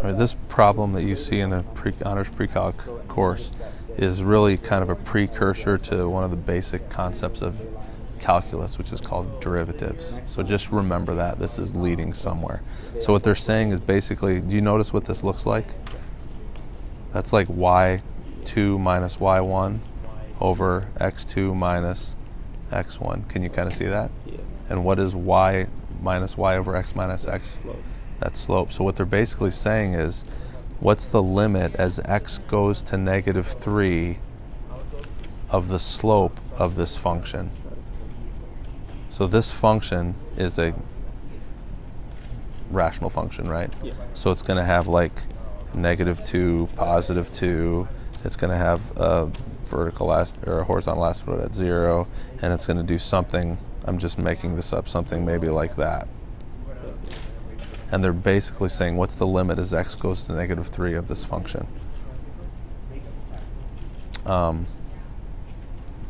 mean, this problem that you see in a honors pre-calc course is really kind of a precursor to one of the basic concepts of calculus, which is called derivatives. So just remember that. This is leading somewhere. So what they're saying is basically, do you notice what this looks like? That's like y2 minus y1 over x2 minus x1. Can you kind of see that? Yeah. And what is y minus y over x minus x? Slope. That's slope. So what they're basically saying is, what's the limit as x goes to -3 of the slope of this function? So this function is a rational function, right? Yeah. So it's going to have like -2, +2. It's going to have a vertical or a horizontal asymptote at 0, and it's going to do something. I'm just making this up. Something maybe like that. And they're basically saying, what's the limit as x goes to -3 of this function?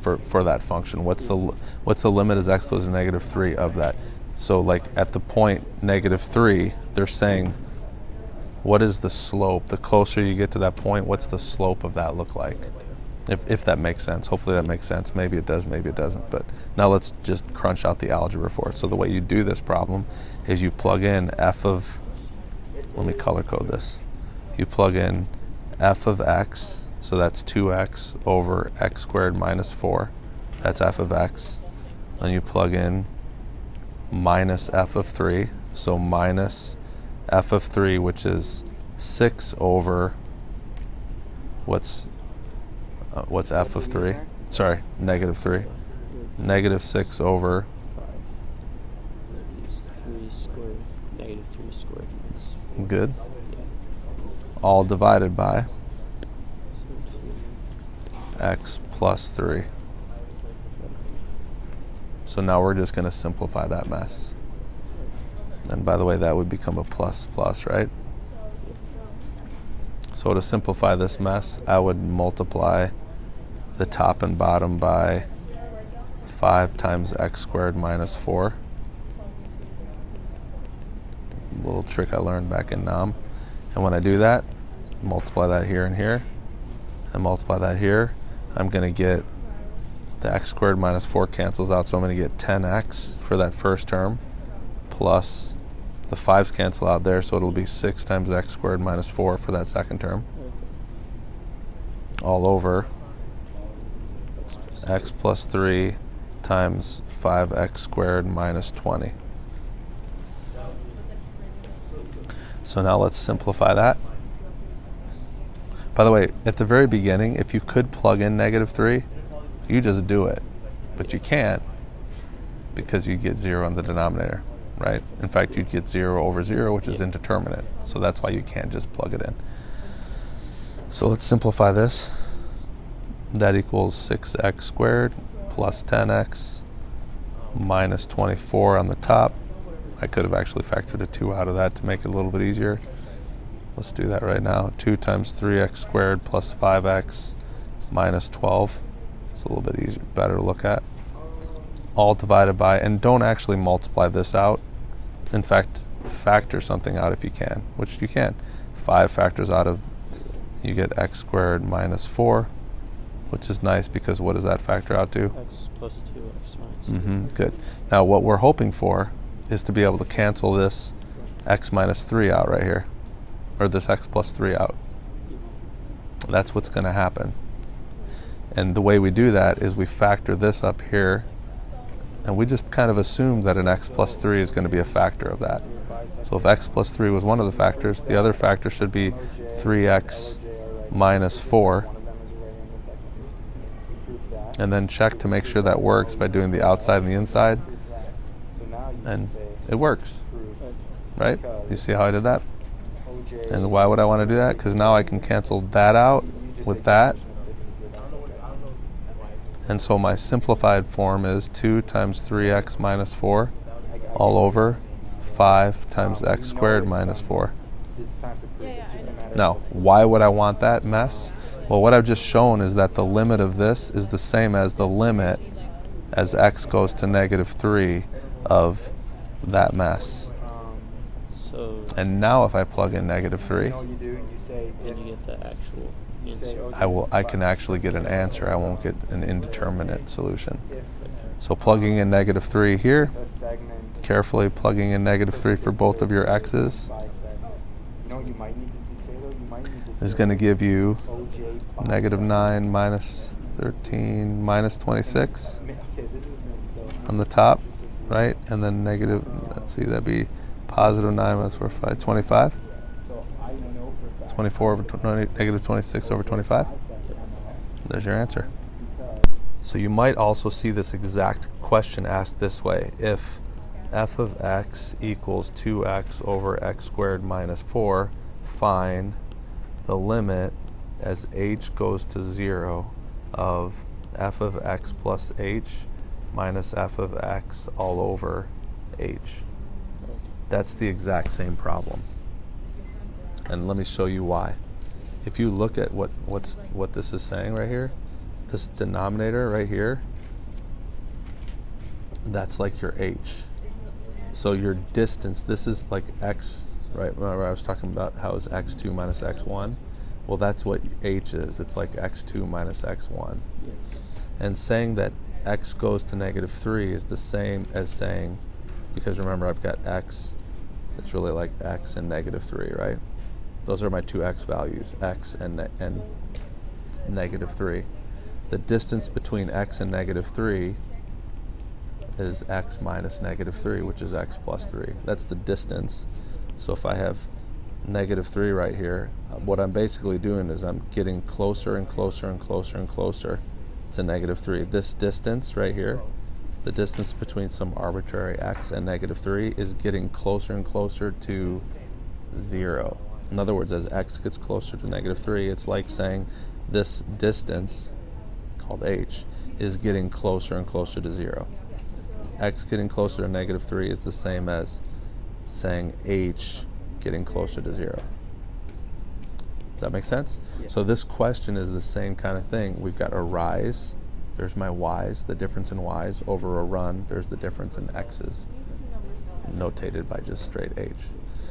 For that function, what's the limit as x goes to -3 of that? So like at the point -3, they're saying, what is the slope? The closer you get to that point, what's the slope of that look like? If that makes sense. Hopefully that makes sense. Maybe it does, maybe it doesn't. But now let's just crunch out the algebra for it. So the way you do this problem is you plug in f of, let me color code this. You plug in f of x, so that's 2x over x squared minus 4. That's f of x. Then you plug in minus f of 3, so minus f of 3, which is 6 over, what's f of 3? Sorry, -3. -6 over 3 squared, -3 squared. Good. All divided by x plus 3. So now we're just going to simplify that mess. And by the way, that would become a plus, right? So to simplify this mess, I would multiply the top and bottom by 5 times x squared minus 4. Little trick I learned back in NOM. And when I do that, multiply that here and here, and multiply that here, I'm going to get the x squared minus 4 cancels out, so I'm going to get 10x for that first term, plus the 5's cancel out there, so it'll be 6 times x squared minus 4 for that second term, all over x plus 3 times 5x squared minus 20. So now let's simplify that. By the way, at the very beginning, if you could plug in -3, you just do it. But you can't, because you get 0 in the denominator, right? In fact, you'd get 0 over 0, which is indeterminate. So that's why you can't just plug it in. So let's simplify this. That equals 6x squared plus 10x minus 24 on the top. I could have actually factored a 2 out of that to make it a little bit easier. Let's do that right now. 2 times 3x squared plus 5x minus 12. It's a little bit easier, better to look at. All divided by, and don't actually multiply this out. In fact, factor something out if you can, which you can. 5 factors out of, you get x squared minus 4, which is nice because what does that factor out to? X plus 2, x minus 2. Good. Now what we're hoping for is to be able to cancel this x minus 3 out right here, or this x plus 3 out. That's what's going to happen. And the way we do that is we factor this up here, and we just kind of assume that an x plus 3 is going to be a factor of that. So if x plus 3 was one of the factors, the other factor should be 3x minus 4. And then check to make sure that works by doing the outside and the inside. And it works, right? You see how I did that? And why would I want to do that? Because now I can cancel that out with that. And so my simplified form is 2 times 3x minus 4 all over 5 times x squared minus 4. Now, why would I want that mess? Well, what I've just shown is that the limit of this is the same as the limit as x goes to -3 of that mess. So So And now if I plug in negative 3, You do. You say then you get the actual answer. I can actually get an answer. I won't get an indeterminate solution. So plugging in negative 3 here, carefully plugging in negative 3 for both of your x's is going to give you negative 9 minus 13 minus 26 on the top, right? And then negative, let's see, that'd be positive 9 minus 4, 5, 25. 24 over negative 26 over 25. There's your answer. So you might also see this exact question asked this way. If f of x equals 2x over x squared minus 4, find the limit as h goes to 0 of f of x plus h minus f of x all over h. That's the exact same problem. And let me show you why. If you look at what this is saying right here, this denominator right here, that's like your h. So your distance, this is like x, right? Remember I was talking about how is x2 minus x1? Well, that's what h is. It's like x2 minus x1. And saying that x goes to negative 3 is the same as saying, because remember I've got x, it's really like x and negative 3, right? Those are my two x values, x and negative 3. The distance between x and negative 3 is x minus negative 3, which is x plus 3. That's the distance. So if I have negative 3 right here, what I'm basically doing is I'm getting closer and closer and closer and closer to negative 3. This distance right here, the distance between some arbitrary x and negative 3 is getting closer and closer to 0. In other words, as x gets closer to negative 3, it's like saying this distance, called h, is getting closer and closer to 0. X getting closer to negative 3 is the same as saying h getting closer to 0. Does that make sense? Yeah. So this question is the same kind of thing. We've got a rise, there's my y's, the difference in y's, over a run, there's the difference in x's, notated by just straight h.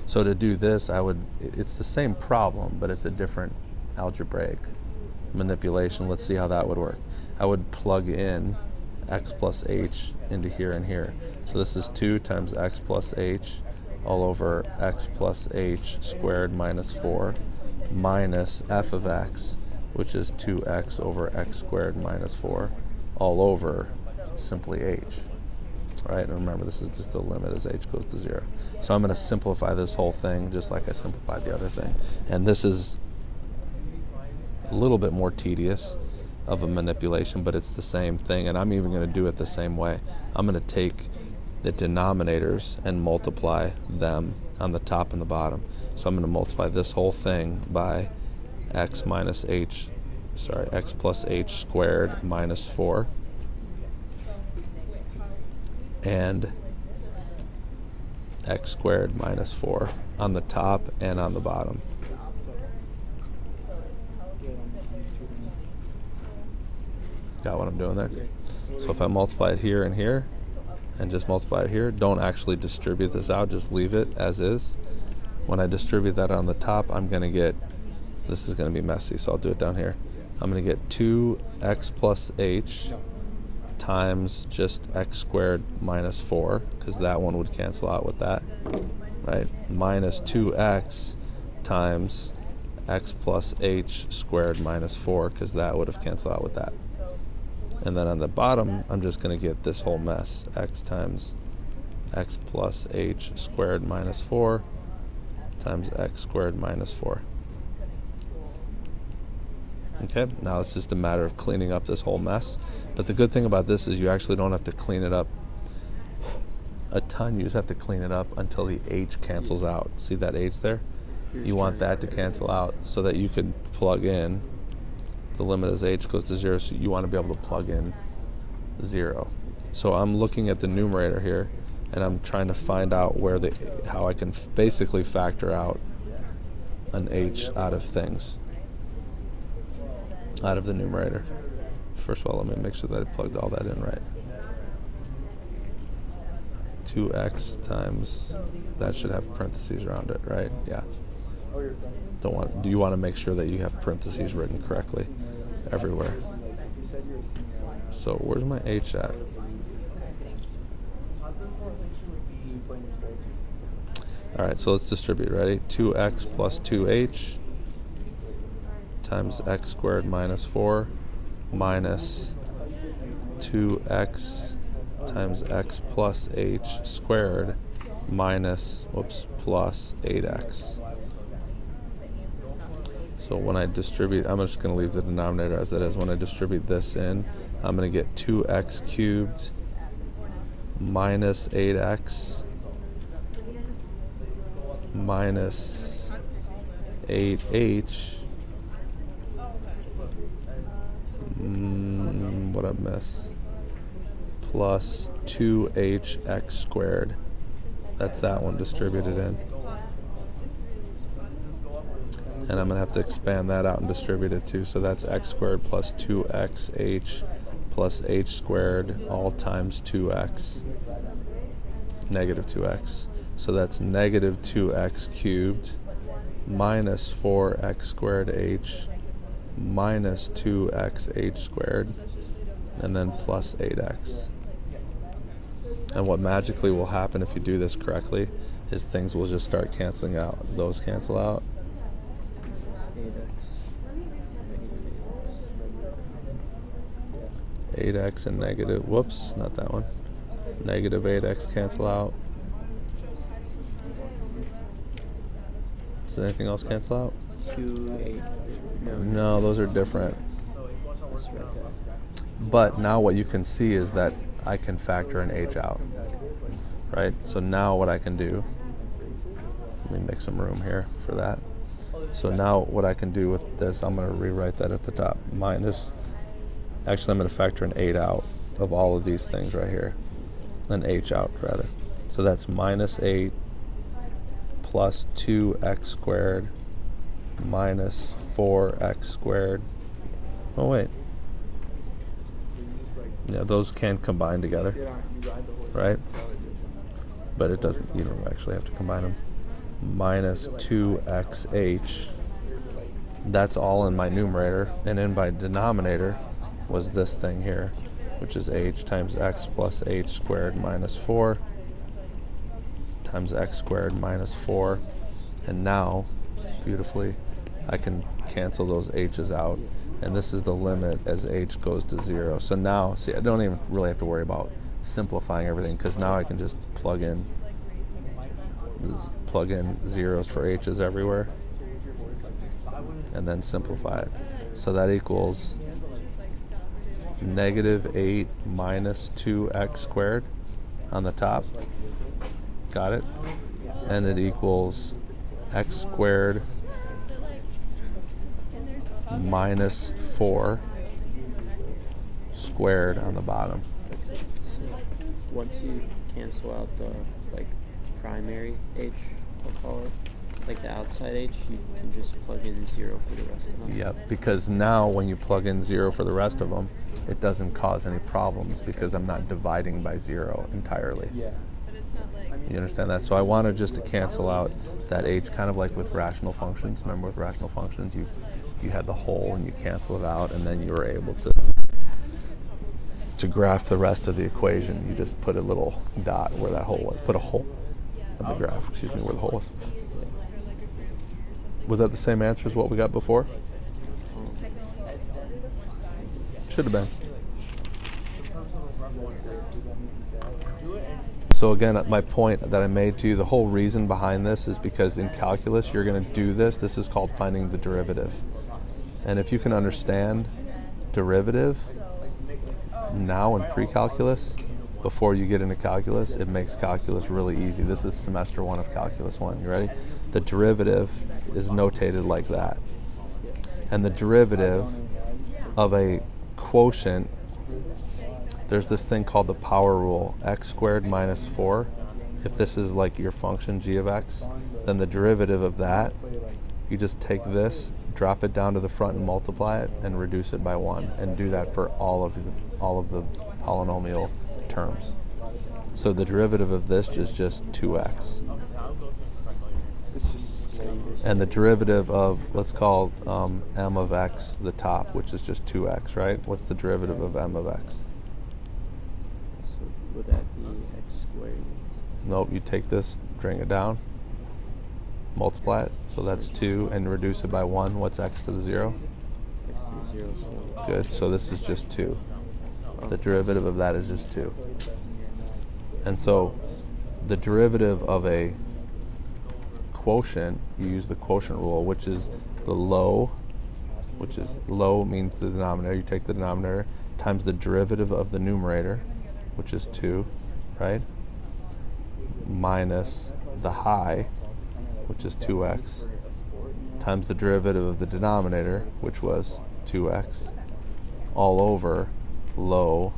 So to do this, it's the same problem, but it's a different algebraic manipulation. Let's see how that would work. I would plug in x plus h into here and here. So this is 2 times x plus h all over x plus h squared minus 4 minus f of x, which is 2x over x squared minus 4 all over simply h. Right, and remember this is just the limit as h goes to 0. So I'm going to simplify this whole thing just like I simplified the other thing. And this is a little bit more tedious of a manipulation, but it's the same thing, and I'm even going to do it the same way. I'm going to take the denominators and multiply them on the top and the bottom. So I'm going to multiply this whole thing by x plus h squared minus 4 and x squared minus 4 on the top and on the bottom. Got what I'm doing there? So if I multiply it here and here, and just multiply it here, don't actually distribute this out, just leave it as is. When I distribute that on the top, I'm going to get, this is going to be messy, so I'll do it down here. I'm going to get 2x plus h times just x squared minus 4, because that one would cancel out with that, right? Minus 2x times x plus h squared minus 4, because that would have canceled out with that. And then on the bottom, I'm just going to get this whole mess, x times x plus h squared minus 4 times x squared minus 4. Okay, now it's just a matter of cleaning up this whole mess. But the good thing about this is you actually don't have to clean it up a ton. You just have to clean it up until the h cancels out. See that h there? You want that to cancel out so that you can plug in the limit as h goes to 0, so you want to be able to plug in 0. So I'm looking at the numerator here, and I'm trying to find out how I can basically factor out an h out of things, out of the numerator. First of all, let me make sure that I plugged all that in right. 2x times, that should have parentheses around it, right? Yeah. Do you want to make sure that you have parentheses written correctly everywhere? So where's my h at? All right, so let's distribute. Ready? 2x plus 2h times x squared minus 4 minus 2x times x plus h squared minus, plus 8x. So when I distribute, I'm just going to leave the denominator as it is. When I distribute this in, I'm going to get 2x cubed minus 8x minus 8h. What I miss? Plus 2hx squared. That's that one distributed in. And I'm going to have to expand that out and distribute it too. So that's x squared plus 2xh plus h squared all times 2x. Negative 2x. So that's negative 2x cubed minus 4x squared h minus 2x h squared, and then plus 8x. And what magically will happen if you do this correctly is things will just start canceling out. Those cancel out. 8x and negative, not that one. Negative 8x cancel out. Does anything else cancel out? 2, 8. No, those are different. But now what you can see is that I can factor an h out, right? So now what I can do, let me make some room here for that. So now what I can do with this, I'm going to rewrite that at the top. Minus, actually I'm going to factor an 8 out of all of these things right here. An h out, rather. So that's minus 8 plus 2x squared minus 4x squared. Oh, wait. Yeah, those can combine together, right? But it doesn't, you don't actually have to combine them. Minus 2xh. That's all in my numerator. And in my denominator was this thing here, which is h times x plus h squared minus 4 times x squared minus 4. And now, beautifully, I can cancel those h's out. And this is the limit as h goes to 0. So now, see, I don't even really have to worry about simplifying everything, because now I can just plug in zeros for h's everywhere and then simplify it. So that equals negative 8 minus 2x squared on the top. Got it? And it equals x squared minus 4 squared on the bottom. So once you cancel out the primary h, I'll call it, the outside h, you can just plug in 0 for the rest of them. Yep, because now when you plug in 0 for the rest of them, it doesn't cause any problems because I'm not dividing by 0 entirely. You understand that? So I wanted just to cancel out that h, kind of like with rational functions. Remember with rational functions, you had the whole and you cancel it out, and then you were able to graph the rest of the equation. You just put a little dot where that hole was. Put a hole in the graph, where the hole was. Was that the same answer as what we got before? Should have been. So again, my point that I made to you, the whole reason behind this is because in calculus, you're going to do this. This is called finding the derivative. And if you can understand derivative now in pre-calculus, before you get into calculus, it makes calculus really easy. This is semester 1 of calculus 1. You ready? The derivative is notated like that. And the derivative of a quotient, there's this thing called the power rule, x squared minus 4. If this is like your function g of x, then the derivative of that, you just take this, drop it down to the front and multiply it and reduce it by 1, and do that for all of the polynomial terms. So the derivative of this is just 2x. And the derivative of, let's call m of x the top, which is just 2x, right? What's the derivative of m of x? So would that be x squared? Nope, you take this, bring it down, multiply it, so that's 2, and reduce it by 1. What's x to the 0? X to the 0 is 1. Good, so this is just 2. The derivative of that is just 2. And so the derivative of a quotient, you use the quotient rule, which is the low, which is low means the denominator. You take the denominator times the derivative of the numerator, which is 2, right? Minus the high, which is 2x, times the derivative of the denominator, which was 2x, all over low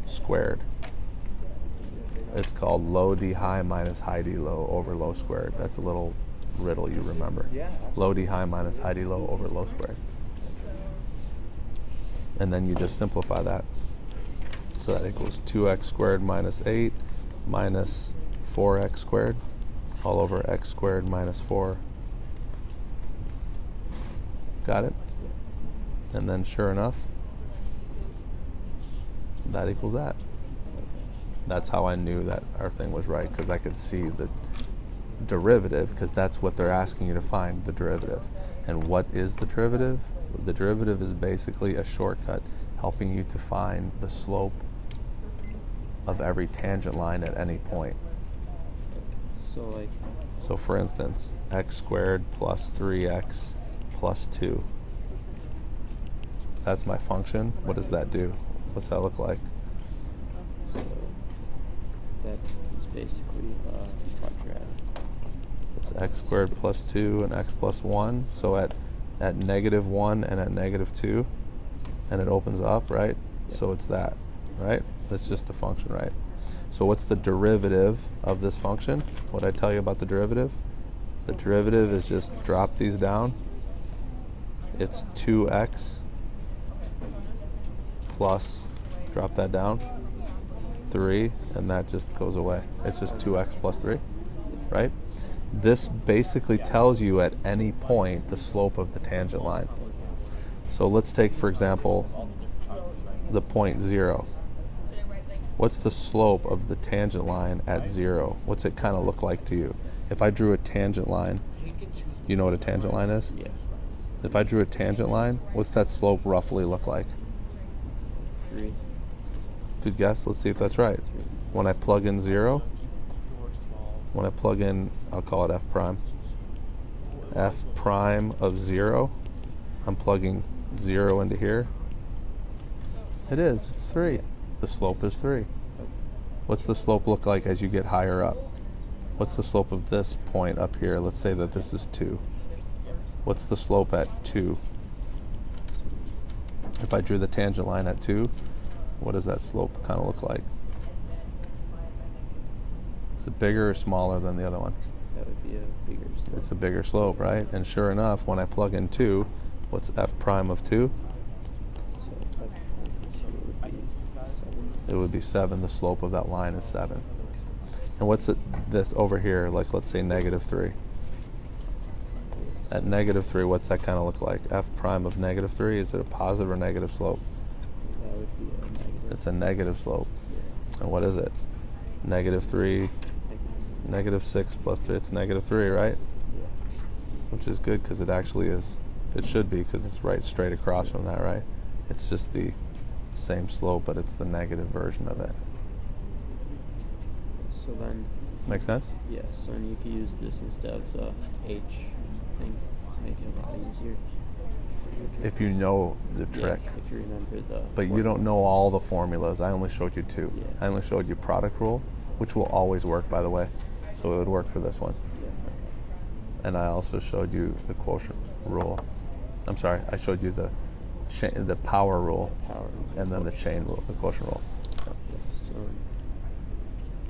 squared. It's called low d high minus high d low over low squared. That's a little riddle you remember. Low d high minus high d low over low squared. And then you just simplify that. So that equals 2x squared minus 8 minus 4x squared all over x squared minus 4. Got it? And then sure enough, that equals that. That's how I knew that our thing was right, because I could see the derivative, because that's what they're asking you to find, the derivative. And what is the derivative? The derivative is basically a shortcut helping you to find the slope of every tangent line at any point. So for instance, x squared plus 3x plus 2. That's my function. What does that do? What's that look like? So that is basically quadratic. It's x squared plus 2 and x plus 1. So at negative 1 and at negative 2, and it opens up, right? Yep. So it's that, right? That's just a function, right? So what's the derivative of this function? What did I tell you about the derivative? The derivative is just drop these down. It's 2x plus, drop that down, 3, and that just goes away. It's just 2x plus 3, right? This basically tells you at any point the slope of the tangent line. So let's take, for example, the point 0. What's the slope of the tangent line at 0? What's it kind of look like to you? If I drew a tangent line, you know what a tangent line is? Yeah. If I drew a tangent line, what's that slope roughly look like? 3. Good guess. Let's see if that's right. When I plug in 0, when I plug in, I'll call it f prime. F prime of 0, I'm plugging 0 into here. It is. It's 3. The slope is 3. What's the slope look like as you get higher up? What's the slope of this point up here? Let's say that this is 2. What's the slope at 2? If I drew the tangent line at 2, what does that slope kind of look like? Is it bigger or smaller than the other one? That would be a bigger slope. It's a bigger slope, right? And sure enough, when I plug in 2, what's f prime of 2? So f prime of 2 would be 7. It would be 7. The slope of that line is 7. And what's this over here, like let's say negative 3? At negative 3, what's that kind of look like? F prime of negative 3, is it a positive or negative slope? That would be a negative. It's a negative slope. Yeah. And what is it? Negative 3, negative 6 plus 3, it's negative 3, right? Yeah. Which is good because it actually is, it should be, because it's right straight across from that, right? It's just the same slope, but it's the negative version of it. So then... Make sense? Yeah, so then you could use this instead of the H thing to make it a lot easier. Okay. If you know the trick. Yeah, if you remember the... But you don't know all the formulas. I only showed you 2. Yeah. I only showed you product rule, which will always work, by the way. So it would work for this one. Yeah, okay. And I also showed you the quotient rule. I'm sorry, I showed you the power rule, Power. and then the chain rule, the quotient rule.